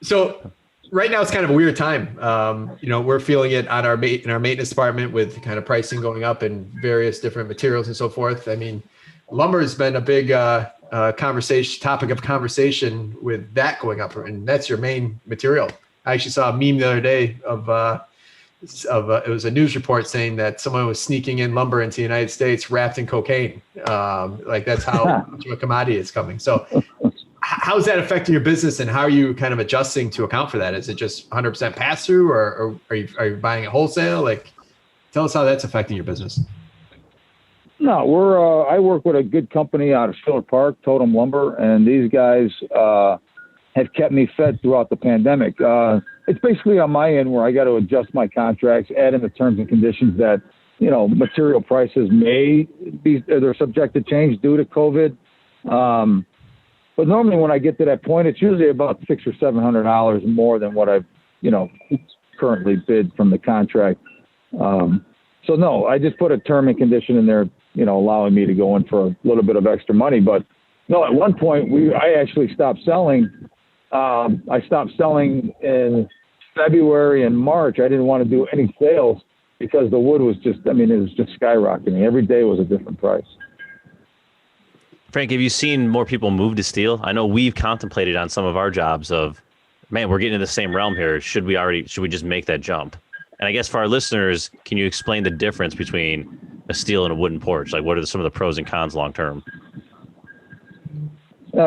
So right now it's kind of a weird time. We're feeling it on in our maintenance department with kind of pricing going up and various different materials and so forth. I mean, lumber has been a big topic of conversation with that going up, and that's your main material. I actually saw a meme the other day of it was a news report saying that someone was sneaking in lumber into the United States wrapped in cocaine. Like that's how much of a commodity it's coming. So how is that affecting your business, and how are you kind of adjusting to account for that? Is it just 100% pass through, or are you buying it wholesale? Like, tell us how that's affecting your business. No, I work with a good company out of Schiller Park, Totem Lumber, and these guys have kept me fed throughout the pandemic. It's basically on my end where I got to adjust my contracts, add in the terms and conditions that, material prices they're subject to change due to COVID. But normally when I get to that point, it's usually about $600 or $700 more than what I've, currently bid from the contract. So no, I just put a term and condition in there, allowing me to go in for a little bit of extra money. But no, at one point I actually stopped selling. I stopped selling in February and March. I didn't want to do any sales because the wood was it was just skyrocketing. Every day was a different price. Frank, have you seen more people move to steel? I know we've contemplated on some of our jobs of, man, we're getting in the same realm here. Should we just make that jump? And I guess for our listeners, can you explain the difference between a steel and a wooden porch? Like, what are some of the pros and cons long term?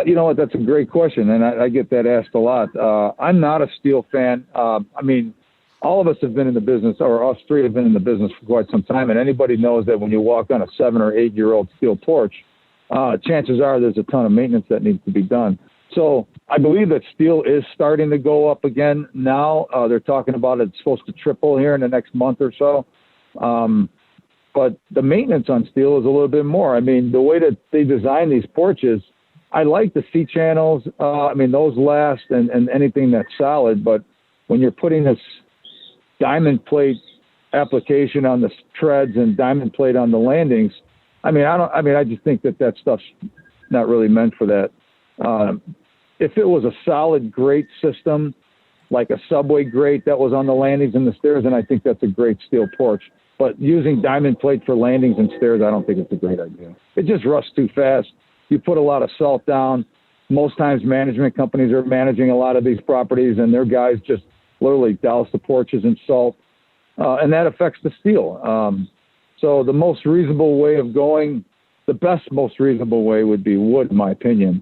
You know what? That's a great question, and I get that asked a lot. I'm not a steel fan. All of us have been in the business, or us three have been in the business for quite some time, and anybody knows that when you walk on a 7 or 8 year old steel porch, chances are there's a ton of maintenance that needs to be done. So I believe that steel is starting to go up again now. They're talking about it's supposed to triple here in the next month or so. But the maintenance on steel is a little bit more. The way that they design these porches, I like the C-channels. Those last and anything that's solid. But when you're putting this diamond plate application on the treads and diamond plate on the landings, I just think that stuff's not really meant for that. If it was a solid grate system, like a subway grate that was on the landings and the stairs, then I think that's a great steel porch. But using diamond plate for landings and stairs, I don't think it's a great idea. It just rusts too fast. You put a lot of salt down. Most times management companies are managing a lot of these properties, and their guys just literally douse the porches in salt, and that affects the steel. So the most reasonable way of going, most reasonable way would be wood, in my opinion.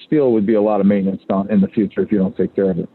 Steel would be a lot of maintenance down in the future if you don't take care of it.